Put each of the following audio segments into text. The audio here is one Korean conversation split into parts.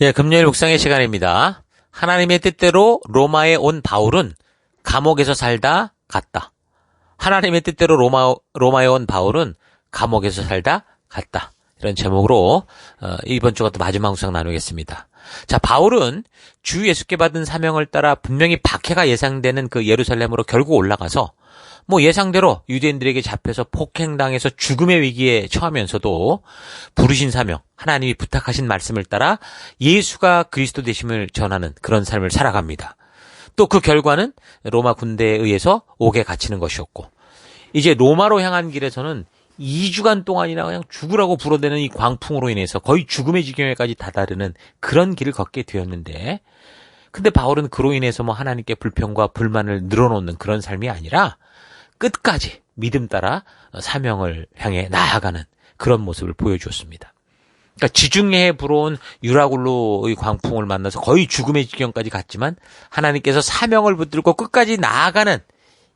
예, 금요일 묵상의 시간입니다. 하나님의 뜻대로 로마에 온 바울은 감옥에서 살다 갔다. 하나님의 뜻대로 로마에 온 바울은 감옥에서 살다 갔다. 이런 제목으로 이번 주가 또 마지막 묵상 나누겠습니다. 자, 바울은 주 예수께 받은 사명을 따라 분명히 박해가 예상되는 그 예루살렘으로 결국 올라가서 예상대로 유대인들에게 잡혀서 폭행당해서 죽음의 위기에 처하면서도 부르신 사명, 하나님이 부탁하신 말씀을 따라 예수가 그리스도 되심을 전하는 그런 삶을 살아갑니다. 또 그 결과는 로마 군대에 의해서 옥에 갇히는 것이었고, 이제 로마로 향한 길에서는 2주간 동안이나 그냥 죽으라고 불어대는 이 광풍으로 인해서 거의 죽음의 지경에까지 다다르는 그런 길을 걷게 되었는데, 근데 바울은 그로 인해서 하나님께 불평과 불만을 늘어놓는 그런 삶이 아니라 끝까지 믿음 따라 사명을 향해 나아가는 그런 모습을 보여주었습니다. 그러니까 지중해에 불어온 유라굴로의 광풍을 만나서 거의 죽음의 지경까지 갔지만 하나님께서 사명을 붙들고 끝까지 나아가는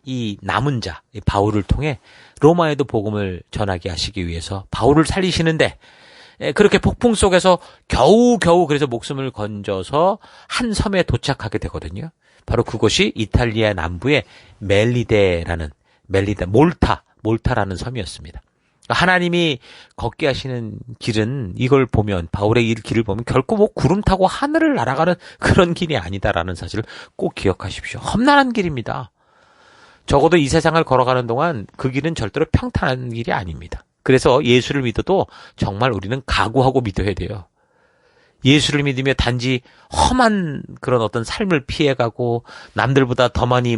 이 남은 자, 이 바울을 통해 로마에도 복음을 전하게 하시기 위해서 바울을 살리시는데, 그렇게 폭풍 속에서 겨우 그래서 목숨을 건져서 한 섬에 도착하게 되거든요. 바로 그곳이 이탈리아 남부의 몰타라는 섬이었습니다. 하나님이 걷게 하시는 길은, 이걸 보면, 바울의 이 길을 보면 결코 구름 타고 하늘을 날아가는 그런 길이 아니다라는 사실을 꼭 기억하십시오. 험난한 길입니다. 적어도 이 세상을 걸어가는 동안 그 길은 절대로 평탄한 길이 아닙니다. 그래서 예수를 믿어도 정말 우리는 각오하고 믿어야 돼요. 예수를 믿으며 단지 험한 그런 어떤 삶을 피해가고 남들보다 더 많이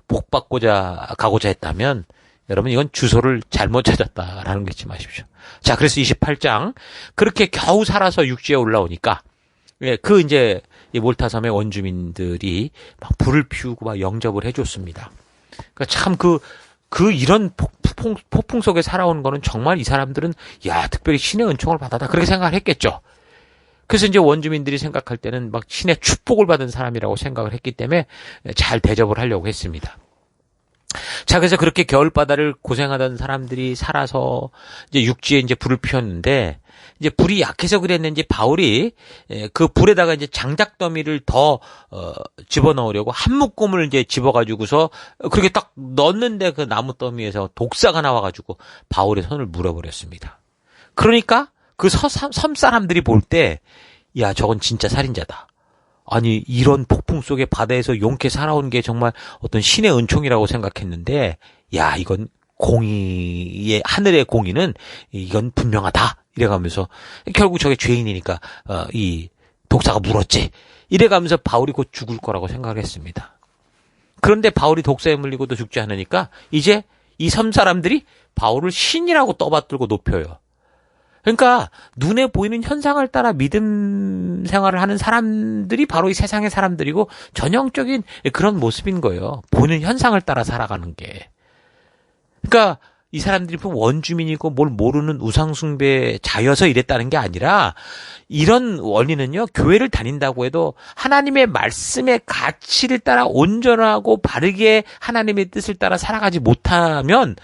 복받고자 가고자 했다면, 여러분, 이건 주소를 잘못 찾았다라는 거 잊지 마십시오. 자, 그래서 28장 그렇게 겨우 살아서 육지에 올라오니까, 이제 이 몰타섬의 원주민들이 막 불을 피우고 막 영접을 해줬습니다. 그러니까 참 이런 폭풍 속에 살아온 거는 정말 이 사람들은 특별히 신의 은총을 받았다, 그렇게 생각을 했겠죠. 그래서 이제 원주민들이 생각할 때는 막 신의 축복을 받은 사람이라고 생각을 했기 때문에 잘 대접을 하려고 했습니다. 자, 그래서 그렇게 겨울바다를 고생하던 사람들이 살아서 이제 육지에 이제 불을 피웠는데, 이제 불이 약해서 그랬는지 바울이 그 불에다가 이제 장작 더미를 더 집어넣으려고 한 묶음을 이제 집어가지고서 그렇게 딱 넣었는데 그 나무 더미에서 독사가 나와가지고 바울의 손을 물어버렸습니다. 그러니까 그 섬 사람들이 볼 때, 저건 진짜 살인자다. 아니, 이런 폭풍 속에 바다에서 용케 살아온 게 정말 어떤 신의 은총이라고 생각했는데, 이건 하늘의 공의는 이건 분명하다, 이래가면서, 결국 저게 죄인이니까 이 독사가 물었지, 이래가면서 바울이 곧 죽을 거라고 생각을 했습니다. 그런데 바울이 독사에 물리고도 죽지 않으니까 이제 이 섬 사람들이 바울을 신이라고 떠받들고 높여요. 그러니까 눈에 보이는 현상을 따라 믿음 생활을 하는 사람들이 바로 이 세상의 사람들이고, 전형적인 그런 모습인 거예요. 보이는 현상을 따라 살아가는 게. 그러니까 이 사람들이 원주민이고 뭘 모르는 우상숭배자여서 이랬다는 게 아니라, 이런 원리는요, 교회를 다닌다고 해도 하나님의 말씀의 가치를 따라 온전하고 바르게 하나님의 뜻을 따라 살아가지 못하면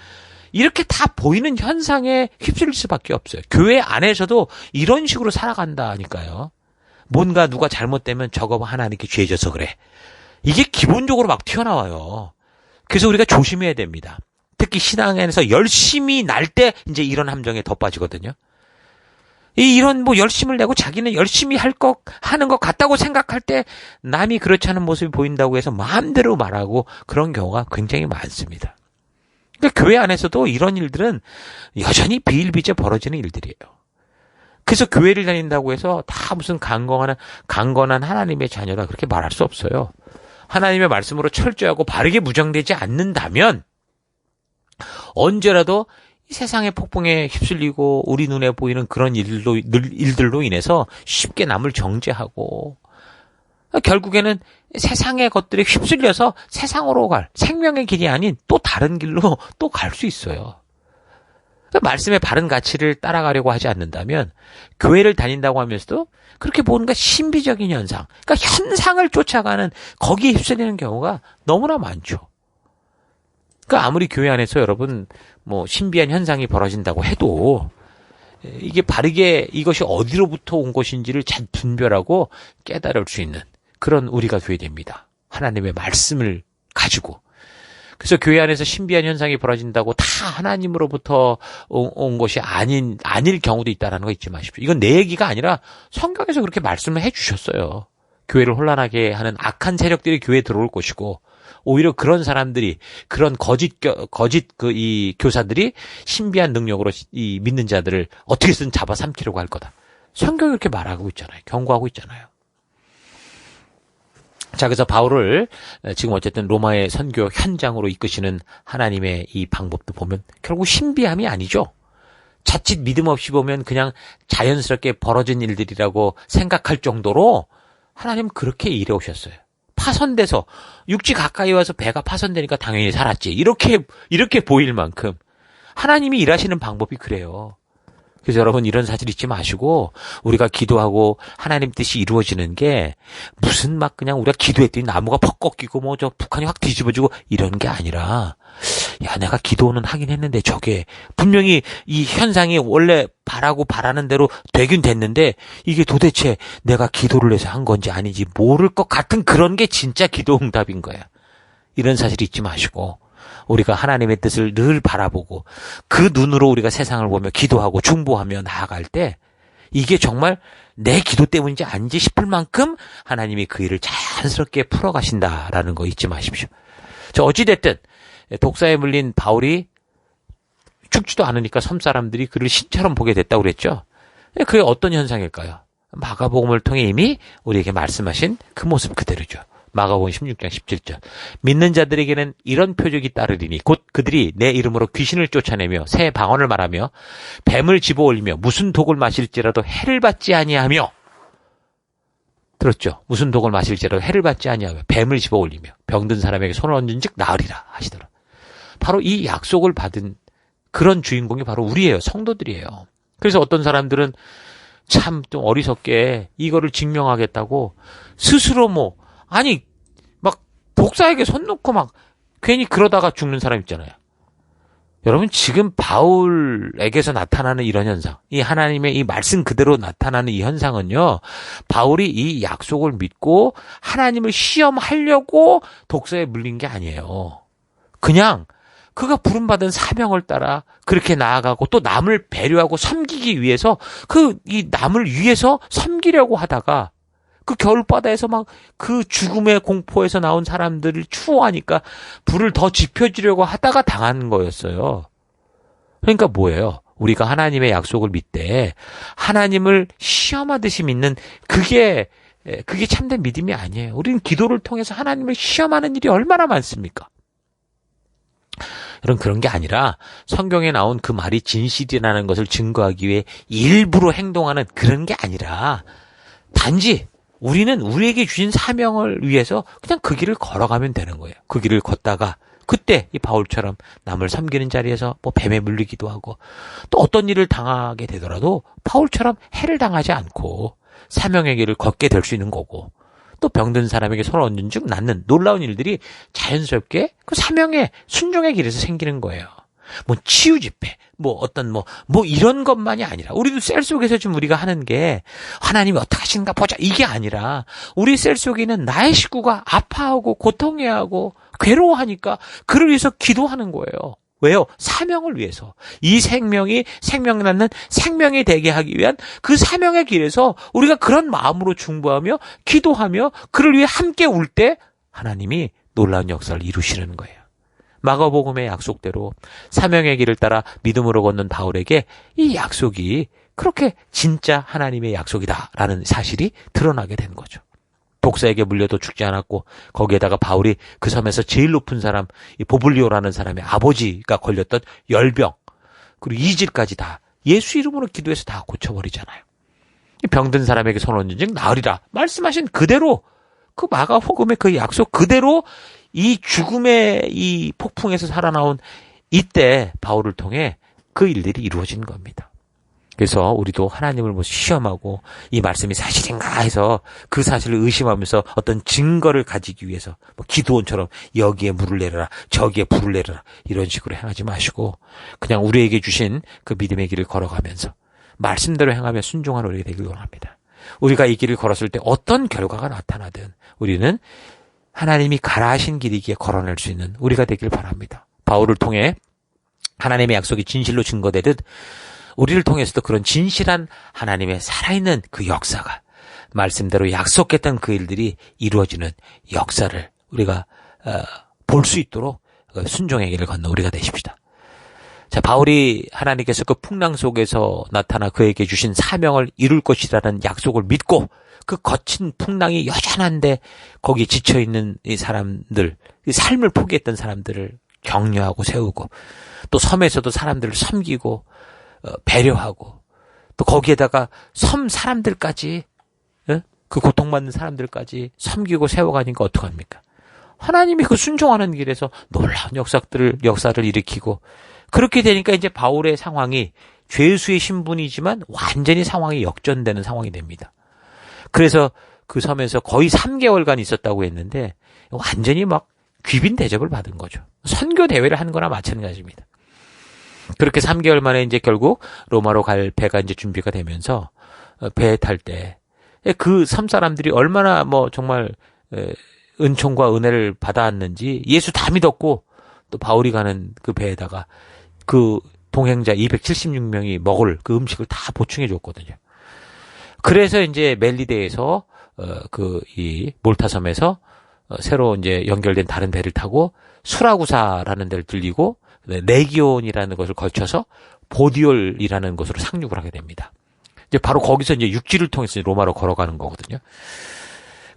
이렇게 다 보이는 현상에 휩쓸릴 수밖에 없어요. 교회 안에서도 이런 식으로 살아간다니까요. 뭔가 누가 잘못되면 저거 하나님께 죄져서 그래, 이게 기본적으로 막 튀어나와요. 그래서 우리가 조심해야 됩니다. 특히 신앙 안에서 열심히 날 때 이제 이런 함정에 더 빠지거든요. 이런 열심을 내고 자기는 열심히 하는 것 같다고 생각할 때 남이 그렇지 않은 모습이 보인다고 해서 마음대로 말하고 그런 경우가 굉장히 많습니다. 그러니까 교회 안에서도 이런 일들은 여전히 비일비재 벌어지는 일들이에요. 그래서 교회를 다닌다고 해서 다 무슨 강건한 하나님의 자녀다, 그렇게 말할 수 없어요. 하나님의 말씀으로 철저하고 바르게 무장되지 않는다면 언제라도 이 세상의 폭풍에 휩쓸리고 우리 눈에 보이는 그런 일들로 인해서 쉽게 남을 정죄하고, 결국에는 세상의 것들에 휩쓸려서 세상으로 갈, 생명의 길이 아닌 또 다른 길로 또 갈 수 있어요. 말씀의 바른 가치를 따라가려고 하지 않는다면, 교회를 다닌다고 하면서도 그렇게 뭔가 신비적인 현상, 그러니까 현상을 쫓아가는, 거기에 휩쓸리는 경우가 너무나 많죠. 그러니까 아무리 교회 안에서 여러분 신비한 현상이 벌어진다고 해도 이게 바르게 이것이 어디로부터 온 것인지를 잘 분별하고 깨달을 수 있는 그런 우리가 되어야 됩니다. 하나님의 말씀을 가지고. 그래서 교회 안에서 신비한 현상이 벌어진다고 다 하나님으로부터 온 것이 아닐 경우도 있다는 거 잊지 마십시오. 이건 내 얘기가 아니라 성경에서 그렇게 말씀을 해주셨어요. 교회를 혼란하게 하는 악한 세력들이 교회에 들어올 것이고, 오히려 그런 사람들이, 그런 거짓 이 교사들이 신비한 능력으로 이 믿는 자들을 어떻게든 잡아삼키려고 할 거다. 성경이 그렇게 말하고 있잖아요. 경고하고 있잖아요. 자, 그래서 바울을 지금 어쨌든 로마의 선교 현장으로 이끄시는 하나님의 이 방법도 보면 결국 신비함이 아니죠. 자칫 믿음 없이 보면 그냥 자연스럽게 벌어진 일들이라고 생각할 정도로 하나님 그렇게 일해 오셨어요. 파손돼서 육지 가까이 와서 배가 파손되니까 당연히 살았지. 이렇게 보일 만큼 하나님이 일하시는 방법이 그래요. 그래서 여러분 이런 사실 잊지 마시고 우리가 기도하고 하나님 뜻이 이루어지는 게 무슨 막 그냥 우리가 기도했더니 나무가 퍽 꺾이고 뭐 저 북한이 확 뒤집어지고 이런 게 아니라 야 내가 기도는 하긴 했는데 저게 분명히 이 현상이 원래 바라는 대로 되긴 됐는데 이게 도대체 내가 기도를 해서 한 건지 아닌지 모를 것 같은 그런 게 진짜 기도 응답인 거야. 이런 사실 잊지 마시고 우리가 하나님의 뜻을 늘 바라보고 그 눈으로 우리가 세상을 보며 기도하고 중보하며 나아갈 때 이게 정말 내 기도 때문인지 아닌지 싶을 만큼 하나님이 그 일을 자연스럽게 풀어가신다라는 거 잊지 마십시오. 저 어찌됐든 독사에 물린 바울이 죽지도 않으니까 섬 사람들이 그를 신처럼 보게 됐다고 그랬죠. 그게 어떤 현상일까요? 마가복음을 통해 이미 우리에게 말씀하신 그 모습 그대로죠. 마가복음 16장 17절. 믿는 자들에게는 이런 표적이 따르리니 곧 그들이 내 이름으로 귀신을 쫓아내며 새 방언을 말하며 뱀을 집어올리며 무슨 독을 마실지라도 해를 받지 아니하며 들었죠? 무슨 독을 마실지라도 해를 받지 아니하며 뱀을 집어올리며 병든 사람에게 손을 얹은즉 나으리라 하시더라. 바로 이 약속을 받은 그런 주인공이 바로 우리예요. 성도들이에요. 그래서 어떤 사람들은 참 좀 어리석게 이거를 증명하겠다고 스스로 막 독사에게 손 놓고 막 괜히 그러다가 죽는 사람 있잖아요. 여러분 지금 바울에게서 나타나는 이런 현상, 이 하나님의 이 말씀 그대로 나타나는 이 현상은요, 바울이 이 약속을 믿고 하나님을 시험하려고 독사에 물린 게 아니에요. 그냥 그가 부름받은 사명을 따라 그렇게 나아가고 또 남을 배려하고 섬기기 위해서 이 남을 위해서 섬기려고 하다가 그 겨울바다에서 막 그 죽음의 공포에서 나온 사람들을 추모하니까 불을 더 지펴주려고 하다가 당한 거였어요. 그러니까 뭐예요? 우리가 하나님의 약속을 믿되 하나님을 시험하듯이 믿는 그게 참된 믿음이 아니에요. 우리는 기도를 통해서 하나님을 시험하는 일이 얼마나 많습니까? 여러분 그런 게 아니라 성경에 나온 그 말이 진실이라는 것을 증거하기 위해 일부러 행동하는 그런 게 아니라 단지 우리는 우리에게 주신 사명을 위해서 그냥 그 길을 걸어가면 되는 거예요. 그 길을 걷다가 그때 이 바울처럼 남을 섬기는 자리에서 뭐 뱀에 물리기도 하고 또 어떤 일을 당하게 되더라도 바울처럼 해를 당하지 않고 사명의 길을 걷게 될 수 있는 거고 또 병든 사람에게 손을 얹은 즉 낫는 놀라운 일들이 자연스럽게 그 사명의 순종의 길에서 생기는 거예요. 뭐 치유 집회, 이런 것만이 아니라 우리도 셀 속에서 지금 우리가 하는 게 하나님이 어떻게 하시는가 보자 이게 아니라 우리 셀 속에 있는 나의 식구가 아파하고 고통해하고 괴로워하니까 그를 위해서 기도하는 거예요. 왜요? 사명을 위해서. 이 생명이 생명 낳는 생명이 되게 하기 위한 그 사명의 길에서 우리가 그런 마음으로 중보하며 기도하며 그를 위해 함께 울 때 하나님이 놀라운 역사를 이루시는 거예요. 마가복음의 약속대로 사명의 길을 따라 믿음으로 걷는 바울에게 이 약속이 그렇게 진짜 하나님의 약속이다라는 사실이 드러나게 된 거죠. 독사에게 물려도 죽지 않았고 거기에다가 바울이 그 섬에서 제일 높은 사람 이 보블리오라는 사람의 아버지가 걸렸던 열병 그리고 이질까지 다 예수 이름으로 기도해서 다 고쳐버리잖아요. 병든 사람에게 손을 얹은 즉 나으리라 말씀하신 그대로 그 마가복음의 그 약속 그대로 이 죽음의 이 폭풍에서 살아나온 이때 바울을 통해 그 일들이 이루어진 겁니다. 그래서 우리도 하나님을 시험하고 이 말씀이 사실인가 해서 그 사실을 의심하면서 어떤 증거를 가지기 위해서 기도원처럼 여기에 물을 내려라 저기에 불을 내려라 이런 식으로 행하지 마시고 그냥 우리에게 주신 그 믿음의 길을 걸어가면서 말씀대로 행하며 순종하는 우리가 되길 원합니다. 우리가 이 길을 걸었을 때 어떤 결과가 나타나든 우리는 하나님이 가라 하신 길이기에 걸어낼 수 있는 우리가 되길 바랍니다. 바울을 통해 하나님의 약속이 진실로 증거되듯 우리를 통해서도 그런 진실한 하나님의 살아있는 그 역사가 말씀대로 약속했던 그 일들이 이루어지는 역사를 우리가 볼 수 있도록 순종의 길을 걷는 우리가 되십시다. 자, 바울이 하나님께서 그 풍랑 속에서 나타나 그에게 주신 사명을 이룰 것이라는 약속을 믿고 그 거친 풍랑이 여전한데 거기에 지쳐있는 이 사람들, 이 삶을 포기했던 사람들을 격려하고 세우고 또 섬에서도 사람들을 섬기고 배려하고 또 거기에다가 섬 사람들까지 그 고통받는 사람들까지 섬기고 세워가니까 어떡합니까? 하나님이 그 순종하는 길에서 놀라운 역사를 일으키고 그렇게 되니까 이제 바울의 상황이 죄수의 신분이지만 완전히 상황이 역전되는 상황이 됩니다. 그래서 그 섬에서 거의 3개월간 있었다고 했는데 완전히 막 귀빈 대접을 받은 거죠. 선교 대회를 한 거나 마찬가지입니다. 그렇게 3개월 만에 이제 결국 로마로 갈 배가 이제 준비가 되면서 배에 탈 때 그 섬 사람들이 얼마나 뭐 정말 은총과 은혜를 받아왔는지 예수 다 믿었고 또 바울이 가는 그 배에다가 그 동행자 276명이 먹을 그 음식을 다 보충해 줬거든요. 그래서 이제 멜리데에서 이 몰타섬에서 새로 이제 연결된 다른 배를 타고 수라구사라는 데를 들리고 레기온이라는 것을 거쳐서 보디올이라는 곳으로 상륙을 하게 됩니다. 이제 바로 거기서 이제 육지를 통해서 로마로 걸어가는 거거든요.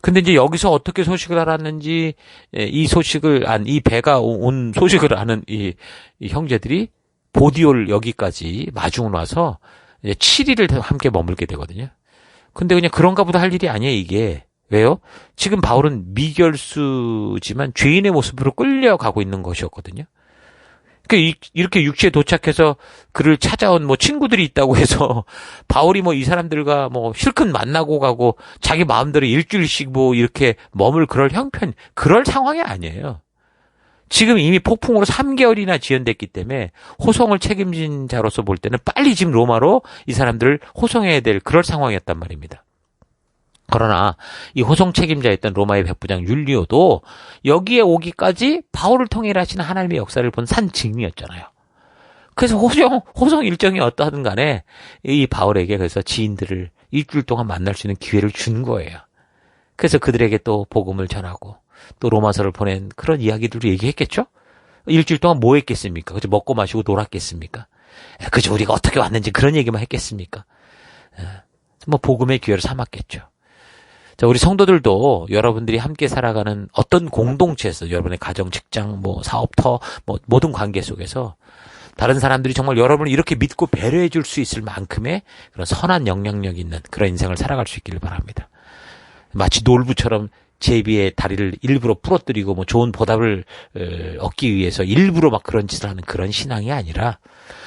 근데 이제 여기서 어떻게 소식을 알았는지 이 배가 온 소식을 아는 이 형제들이 보디올 여기까지 마중을 와서 이제 7일을 함께 머물게 되거든요. 근데 그냥 그런가 보다 할 일이 아니에요, 이게. 왜요? 지금 바울은 미결수지만 죄인의 모습으로 끌려가고 있는 것이었거든요. 그러니까 이렇게 육지에 도착해서 그를 찾아온 뭐 친구들이 있다고 해서 바울이 뭐 이 사람들과 뭐 실컷 만나고 가고 자기 마음대로 일주일씩 뭐 이렇게 머물 그럴 상황이 아니에요. 지금 이미 폭풍으로 3개월이나 지연됐기 때문에 호송을 책임진 자로서 볼 때는 빨리 지금 로마로 이 사람들을 호송해야 될 그럴 상황이었단 말입니다. 그러나 이 호송 책임자였던 로마의 백부장 율리오도 여기에 오기까지 바울을 통해 일하시는 하나님의 역사를 본 산 증인이었잖아요. 그래서 호송 일정이 어떠하든 간에 이 바울에게 그래서 지인들을 일주일 동안 만날 수 있는 기회를 준 거예요. 그래서 그들에게 또 복음을 전하고 또 로마서를 보낸 그런 이야기들을 얘기했겠죠? 일주일 동안 뭐 했겠습니까? 그저 먹고 마시고 놀았겠습니까? 그저 우리가 어떻게 왔는지 그런 얘기만 했겠습니까? 뭐 복음의 기회를 삼았겠죠. 자, 우리 성도들도 여러분들이 함께 살아가는 어떤 공동체에서 여러분의 가정, 직장, 뭐 사업터, 뭐 모든 관계 속에서 다른 사람들이 정말 여러분을 이렇게 믿고 배려해 줄 수 있을 만큼의 그런 선한 영향력 있는 그런 인생을 살아갈 수 있기를 바랍니다. 마치 놀부처럼 제비의 다리를 일부러 부러뜨리고 뭐 좋은 보답을 얻기 위해서 일부러 막 그런 짓을 하는 그런 신앙이 아니라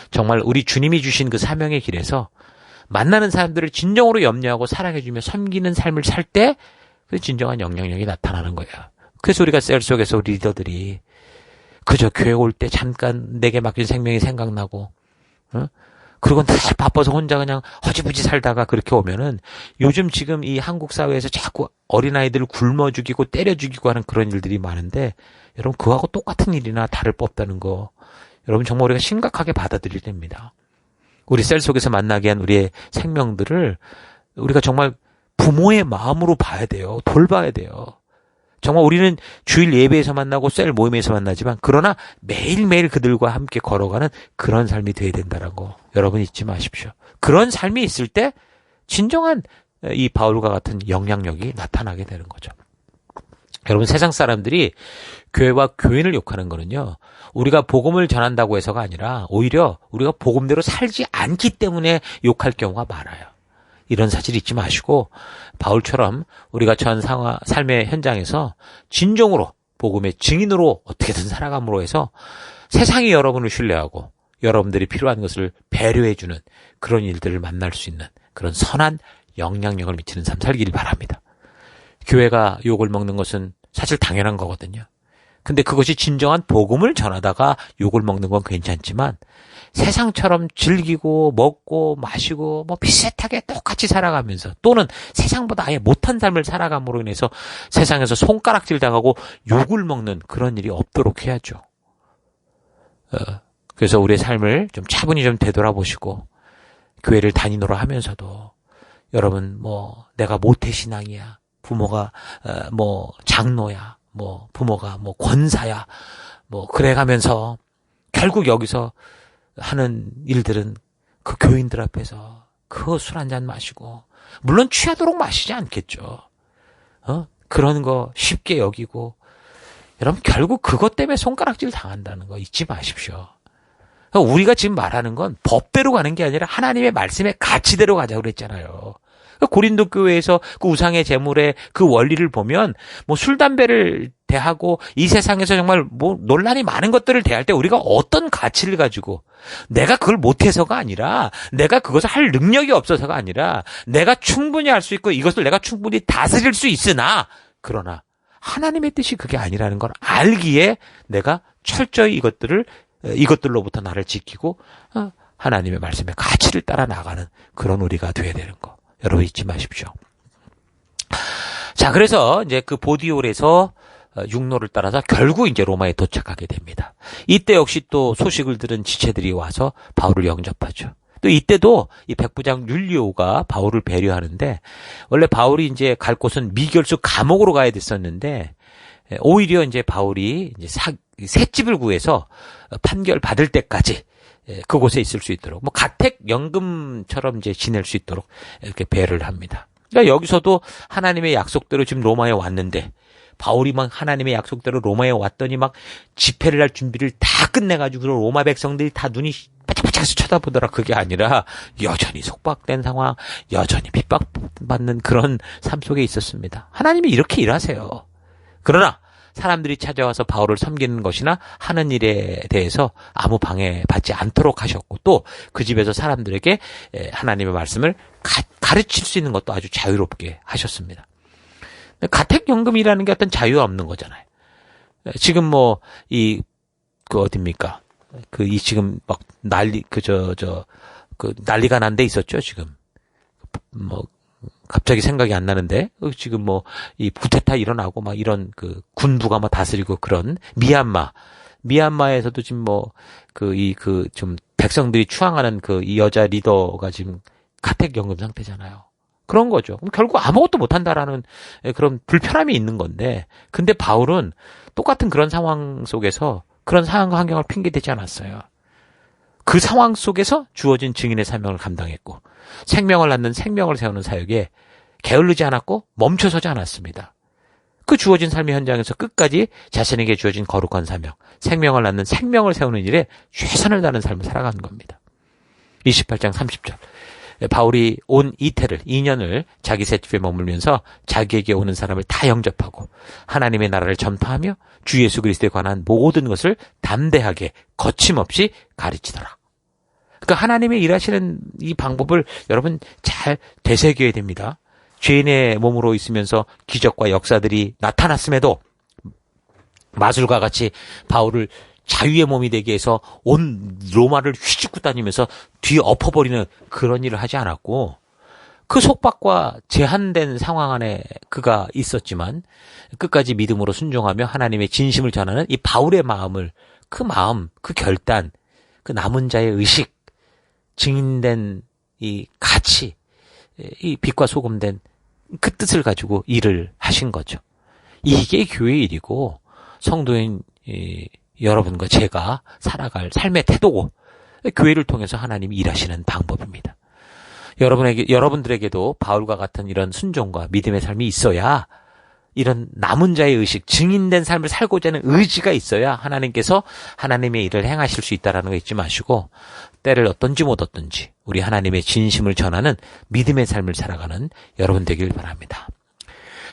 정말 우리 주님이 주신 그 사명의 길에서 만나는 사람들을 진정으로 염려하고 사랑해주며 섬기는 삶을 살 때 그 진정한 영향력이 나타나는 거예요. 그래서 우리가 셀 속에서 우리 리더들이 그저 교회 올 때 잠깐 내게 맡긴 생명이 생각나고 그리고 늘 바빠서 혼자 그냥 허지부지 살다가 그렇게 오면은 요즘 지금 이 한국 사회에서 자꾸 어린아이들을 굶어 죽이고 때려 죽이고 하는 그런 일들이 많은데 여러분 그거하고 똑같은 일이나 다를 법 없다는 거 여러분 정말 우리가 심각하게 받아들여야 됩니다. 우리 셀 속에서 만나게 한 우리의 생명들을 우리가 정말 부모의 마음으로 봐야 돼요. 돌봐야 돼요. 정말 우리는 주일 예배에서 만나고 셀 모임에서 만나지만 그러나 매일매일 그들과 함께 걸어가는 그런 삶이 돼야 된다는 거 여러분 잊지 마십시오. 그런 삶이 있을 때 진정한 이 바울과 같은 영향력이 나타나게 되는 거죠. 여러분 세상 사람들이 교회와 교인을 욕하는 거는요. 우리가 복음을 전한다고 해서가 아니라 오히려 우리가 복음대로 살지 않기 때문에 욕할 경우가 많아요. 이런 사실 잊지 마시고 바울처럼 우리가 전 삶의 현장에서 진정으로 복음의 증인으로 어떻게든 살아감으로 해서 세상이 여러분을 신뢰하고 여러분들이 필요한 것을 배려해주는 그런 일들을 만날 수 있는 그런 선한 영향력을 미치는 삶 살기를 바랍니다. 교회가 욕을 먹는 것은 사실 당연한 거거든요. 근데 그것이 진정한 복음을 전하다가 욕을 먹는 건 괜찮지만 세상처럼 즐기고 먹고 마시고 뭐 비슷하게 똑같이 살아가면서 또는 세상보다 아예 못한 삶을 살아감으로 인해서 세상에서 손가락질 당하고 욕을 먹는 그런 일이 없도록 해야죠. 그래서 우리의 삶을 좀 차분히 좀 되돌아보시고 교회를 다니노라 하면서도 여러분 뭐 내가 모태신앙이야, 부모가 뭐 장로야, 뭐 부모가 뭐 권사야, 뭐 그래가면서 결국 여기서 하는 일들은 그 교인들 앞에서 그 술 한잔 마시고 물론 취하도록 마시지 않겠죠. 그런 거 쉽게 여기고 여러분 결국 그것 때문에 손가락질 당한다는 거 잊지 마십시오. 우리가 지금 말하는 건 법대로 가는 게 아니라 하나님의 말씀의 가치대로 가자고 그랬잖아요. 고린도 교회에서 그 우상의 제물의 그 원리를 보면 뭐 술, 담배를 대하고 이 세상에서 정말 뭐 논란이 많은 것들을 대할 때 우리가 어떤 가치를 가지고 내가 그걸 못해서가 아니라 내가 그것을 할 능력이 없어서가 아니라 내가 충분히 할 수 있고 이것을 내가 충분히 다스릴 수 있으나 그러나 하나님의 뜻이 그게 아니라는 걸 알기에 내가 철저히 이것들로부터 나를 지키고 하나님의 말씀의 가치를 따라 나가는 그런 우리가 돼야 되는 거. 여러분 잊지 마십시오. 자, 그래서 이제 그 보디올에서 육로를 따라서 결국 이제 로마에 도착하게 됩니다. 이때 역시 또 소식을 들은 지체들이 와서 바울을 영접하죠. 또 이때도 이 백부장 율리오가 바울을 배려하는데 원래 바울이 이제 갈 곳은 미결수 감옥으로 가야 됐었는데 오히려 이제 바울이 이제 셋집을 구해서 판결 받을 때까지 그곳에 있을 수 있도록 뭐 가택연금처럼 이제 지낼 수 있도록 이렇게 배려를 합니다. 그러니까 여기서도 하나님의 약속대로 지금 로마에 왔는데 바울이 막 하나님의 약속대로 로마에 왔더니 막 집회를 할 준비를 다 끝내가지고 로마 백성들이 다 눈이 바짝바짝해서 쳐다보더라. 그게 아니라 여전히 속박된 상황, 여전히 핍박받는 그런 삶 속에 있었습니다. 하나님이 이렇게 일하세요. 그러나 사람들이 찾아와서 바울을 섬기는 것이나 하는 일에 대해서 아무 방해받지 않도록 하셨고 또 그 집에서 사람들에게 하나님의 말씀을 가르칠 수 있는 것도 아주 자유롭게 하셨습니다. 가택연금이라는 게 어떤 자유가 없는 거잖아요. 지금 뭐 그 어딥니까? 지금 막 난리가 난 데 있었죠, 지금. 뭐 갑자기 생각이 안 나는데 지금 뭐 이 쿠데타 일어나고 막 이런 그 군부가 막 다스리고 그런 미얀마에서도 지금 뭐 좀 백성들이 추앙하는 이 여자 리더가 지금 가택연금 상태잖아요. 그런 거죠. 그럼 결국 아무것도 못한다라는 그런 불편함이 있는 건데, 근데 바울은 똑같은 그런 상황 속에서 그런 상황과 환경을 핑계대지 않았어요. 그 상황 속에서 주어진 증인의 사명을 감당했고 생명을 낳는 생명을 세우는 사역에 게을르지 않았고 멈춰서지 않았습니다. 그 주어진 삶의 현장에서 끝까지 자신에게 주어진 거룩한 사명, 생명을 낳는 생명을 세우는 일에 최선을 다하는 삶을 살아가는 겁니다. 28장 30절. 바울이 온 이태를 2년을 자기 셋집에 머물면서 자기에게 오는 사람을 다 영접하고 하나님의 나라를 전파하며 주 예수 그리스도에 관한 모든 것을 담대하게 거침없이 가르치더라. 그러니까 하나님의 일하시는 이 방법을 여러분 잘 되새겨야 됩니다. 죄인의 몸으로 있으면서 기적과 역사들이 나타났음에도 마술과 같이 바울을 자유의 몸이 되게 해서 온 로마를 휘짓고 다니면서 뒤에 엎어버리는 그런 일을 하지 않았고 그 속박과 제한된 상황 안에 그가 있었지만 끝까지 믿음으로 순종하며 하나님의 진심을 전하는 이 바울의 마음을 그 마음, 그 결단, 그 남은 자의 의식, 증인된 이 가치, 이 빛과 소금된 그 뜻을 가지고 일을 하신 거죠. 이게 교회의 일이고 성도인 여러분과 제가 살아갈 삶의 태도고 교회를 통해서 하나님이 일하시는 방법입니다. 여러분들에게도 바울과 같은 이런 순종과 믿음의 삶이 있어야 이런 남은 자의 의식, 증인된 삶을 살고자 하는 의지가 있어야 하나님께서 하나님의 일을 행하실 수 있다는 거 잊지 마시고 때를 얻든지 못 얻든지 우리 하나님의 진심을 전하는 믿음의 삶을 살아가는 여러분 되길 바랍니다.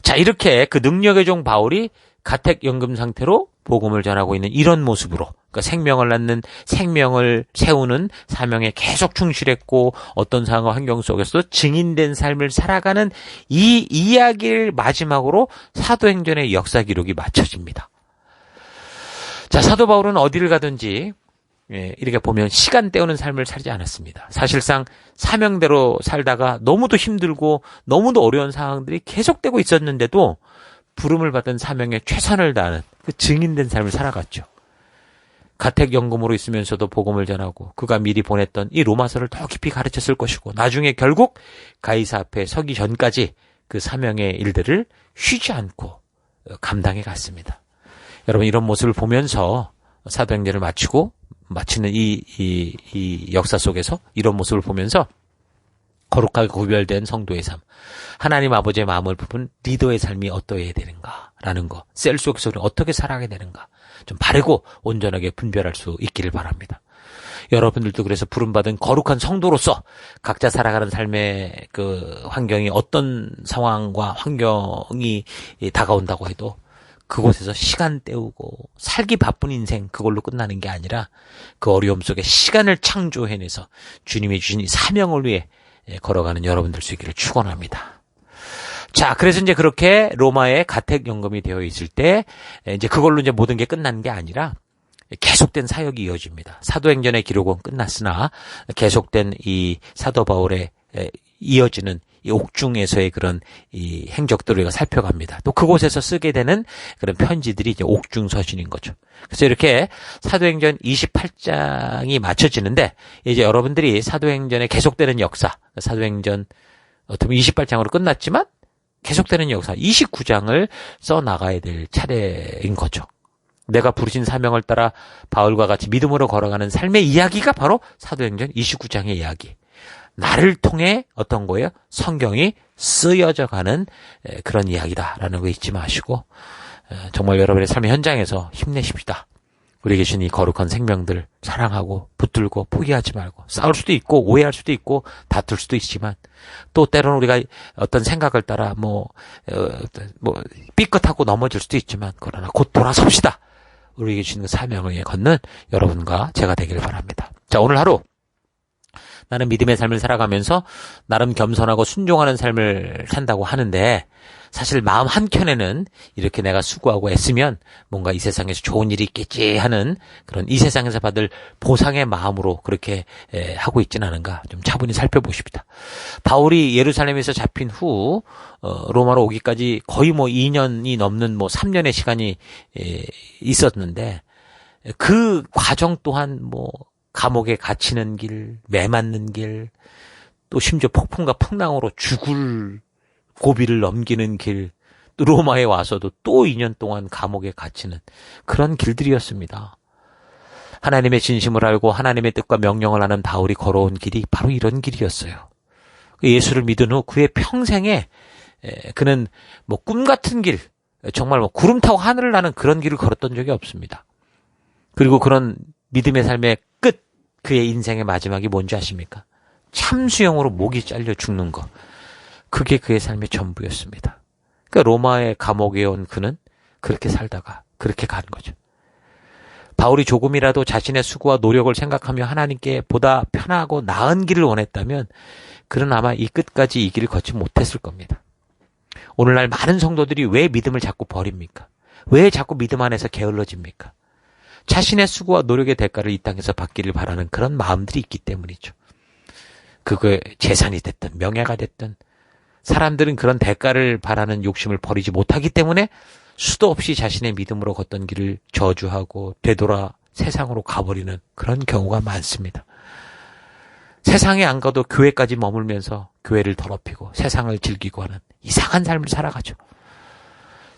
자, 이렇게 그 능력의 종 바울이 가택연금 상태로 복음을 전하고 있는 이런 모습으로 그러니까 생명을 낳는 생명을 세우는 사명에 계속 충실했고 어떤 상황 환경 속에서도 증인된 삶을 살아가는 이 이야기를 마지막으로 사도행전의 역사 기록이 마쳐집니다. 자, 사도 바울은 어디를 가든지 이렇게 보면 시간 때우는 삶을 살지 않았습니다. 사실상 사명대로 살다가 너무도 힘들고 너무도 어려운 상황들이 계속되고 있었는데도 부름을 받은 사명에 최선을 다하는 그 증인된 삶을 살아갔죠. 가택연금으로 있으면서도 복음을 전하고 그가 미리 보냈던 이 로마서를 더 깊이 가르쳤을 것이고 나중에 결국 가이사 앞에 서기 전까지 그 사명의 일들을 쉬지 않고 감당해 갔습니다. 여러분, 이런 모습을 보면서 사도행전을 마치는 이 역사 속에서 이런 모습을 보면서 거룩하게 구별된 성도의 삶, 하나님 아버지의 마음을 품은 리더의 삶이 어떠해야 되는가라는 거, 셀 속에서 우리는 어떻게 살아가야 되는가, 좀 바르고 온전하게 분별할 수 있기를 바랍니다. 여러분들도 그래서 부름받은 거룩한 성도로서 각자 살아가는 삶의 그 환경이 어떤 상황과 환경이 다가온다고 해도 그곳에서 시간 때우고 살기 바쁜 인생 그걸로 끝나는 게 아니라 그 어려움 속에 시간을 창조해내서 주님이 주신 이 사명을 위해 걸어가는 여러분들 수 있기를 축원합니다. 자, 그래서 이제 그렇게 로마에 가택연금이 되어 있을 때 이제 그걸로 이제 모든 게 끝난 게 아니라 계속된 사역이 이어집니다. 사도행전의 기록은 끝났으나 계속된 이 사도 바울의 이어지는 이 옥중에서의 그런 이 행적들을 우리가 살펴갑니다. 또 그곳에서 쓰게 되는 그런 편지들이 이제 옥중서신인 거죠. 그래서 이렇게 사도행전 28장이 마쳐지는데 이제 여러분들이 사도행전의 계속되는 역사, 사도행전 어떻게 보면 28장으로 끝났지만 계속되는 역사 29장을 써 나가야 될 차례인 거죠. 내가 부르신 사명을 따라 바울과 같이 믿음으로 걸어가는 삶의 이야기가 바로 사도행전 29장의 이야기. 나를 통해 어떤 거예요? 성경이 쓰여져 가는 그런 이야기다라는 거 잊지 마시고 정말 여러분의 삶의 현장에서 힘내십시다. 우리 계신 이 거룩한 생명들 사랑하고 붙들고 포기하지 말고 싸울 수도 있고 오해할 수도 있고 다툴 수도 있지만 또 때로는 우리가 어떤 생각을 따라 삐끗하고 넘어질 수도 있지만 그러나 곧 돌아섭시다. 우리 계신 그 사명을 걷는 여러분과 제가 되기를 바랍니다. 자, 오늘 하루 나는 믿음의 삶을 살아가면서 나름 겸손하고 순종하는 삶을 산다고 하는데 사실 마음 한켠에는 이렇게 내가 수고하고 애쓰면 뭔가 이 세상에서 좋은 일이 있겠지 하는 그런 이 세상에서 받을 보상의 마음으로 그렇게 하고 있지는 않은가 좀 차분히 살펴보십시다. 바울이 예루살렘에서 잡힌 후 로마로 오기까지 거의 2년이 넘는 3년의 시간이 있었는데 그 과정 또한 감옥에 갇히는 길, 매 맞는 길, 또 심지어 폭풍과 풍랑으로 죽을 고비를 넘기는 길, 또 로마에 와서도 또 2년 동안 감옥에 갇히는 그런 길들이었습니다. 하나님의 진심을 알고 하나님의 뜻과 명령을 하는 바울이 걸어온 길이 바로 이런 길이었어요. 예수를 믿은 후 그의 평생에 그는 꿈 같은 길, 정말 구름 타고 하늘을 나는 그런 길을 걸었던 적이 없습니다. 그리고 그런 믿음의 삶의 끝, 그의 인생의 마지막이 뭔지 아십니까? 참수형으로 목이 잘려 죽는 것. 그게 그의 삶의 전부였습니다. 그러니까 로마의 감옥에 온 그는 그렇게 살다가 그렇게 간 거죠. 바울이 조금이라도 자신의 수고와 노력을 생각하며 하나님께 보다 편하고 나은 길을 원했다면 그는 아마 이 끝까지 이 길을 걷지 못했을 겁니다. 오늘날 많은 성도들이 왜 믿음을 자꾸 버립니까? 왜 자꾸 믿음 안에서 게을러집니까? 자신의 수고와 노력의 대가를 이 땅에서 받기를 바라는 그런 마음들이 있기 때문이죠. 그거 재산이 됐든 명예가 됐든 사람들은 그런 대가를 바라는 욕심을 버리지 못하기 때문에 수도 없이 자신의 믿음으로 걷던 길을 저주하고 되돌아 세상으로 가버리는 그런 경우가 많습니다. 세상에 안 가도 교회까지 머물면서 교회를 더럽히고 세상을 즐기고 하는 이상한 삶을 살아가죠.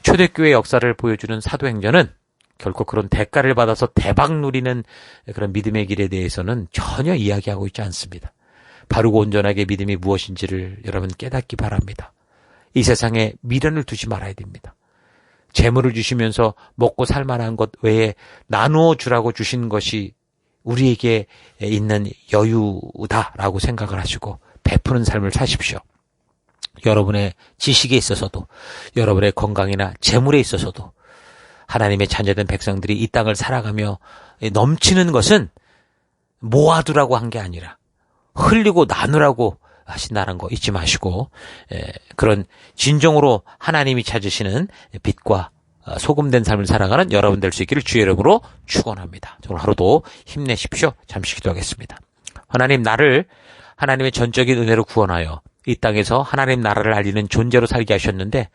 초대교회 역사를 보여주는 사도행전은 결코 그런 대가를 받아서 대박 누리는 그런 믿음의 길에 대해서는 전혀 이야기하고 있지 않습니다. 바르고 온전하게 믿음이 무엇인지를 여러분 깨닫기 바랍니다. 이 세상에 미련을 두지 말아야 됩니다. 재물을 주시면서 먹고 살만한 것 외에 나누어 주라고 주신 것이 우리에게 있는 여유다라고 생각을 하시고 베푸는 삶을 사십시오. 여러분의 지식에 있어서도 여러분의 건강이나 재물에 있어서도 하나님의 자녀된 백성들이 이 땅을 살아가며 넘치는 것은 모아두라고 한 게 아니라 흘리고 나누라고 하신다는 거 잊지 마시고 그런 진정으로 하나님이 찾으시는 빛과 소금된 삶을 살아가는 여러분 될 수 있기를 주의 이름으로 축원합니다. 오늘 하루도 힘내십시오. 잠시 기도하겠습니다. 하나님, 나를 하나님의 전적인 은혜로 구원하여 이 땅에서 하나님 나라를 알리는 존재로 살게 하셨는데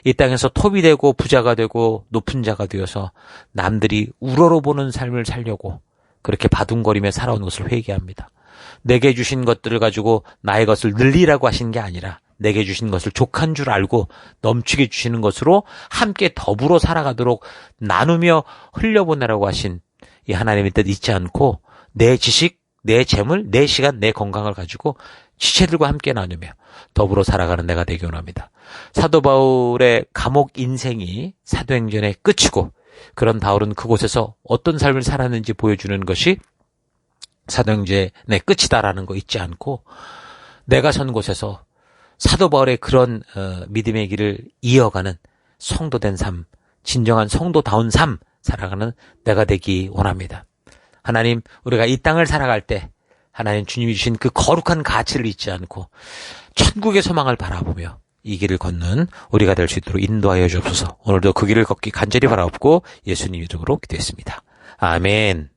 이 땅에서 톱이 되고 부자가 되고 높은 자가 되어서 남들이 우러러보는 삶을 살려고 그렇게 바둥거리며 살아온 것을 회개합니다. 내게 주신 것들을 가지고 나의 것을 늘리라고 하신 게 아니라 내게 주신 것을 족한 줄 알고 넘치게 주시는 것으로 함께 더불어 살아가도록 나누며 흘려보내라고 하신 이 하나님의 뜻 잊지 않고 내 지식, 내 재물, 내 시간, 내 건강을 가지고 지체들과 함께 나누며 더불어 살아가는 내가 되기 원합니다. 사도 바울의 감옥 인생이 사도행전의 끝이고 그런 바울은 그곳에서 어떤 삶을 살았는지 보여주는 것이 사도행전의 끝이다라는 거 잊지 않고 내가 선 곳에서 사도 바울의 그런 믿음의 길을 이어가는 성도된 삶, 진정한 성도다운 삶 살아가는 내가 되기 원합니다. 하나님, 우리가 이 땅을 살아갈 때 하나님 주님이 주신 그 거룩한 가치를 잊지 않고 천국의 소망을 바라보며 이 길을 걷는 우리가 될 수 있도록 인도하여 주옵소서. 오늘도 그 길을 걷기 간절히 바라옵고 예수님 이름으로 기도했습니다. 아멘.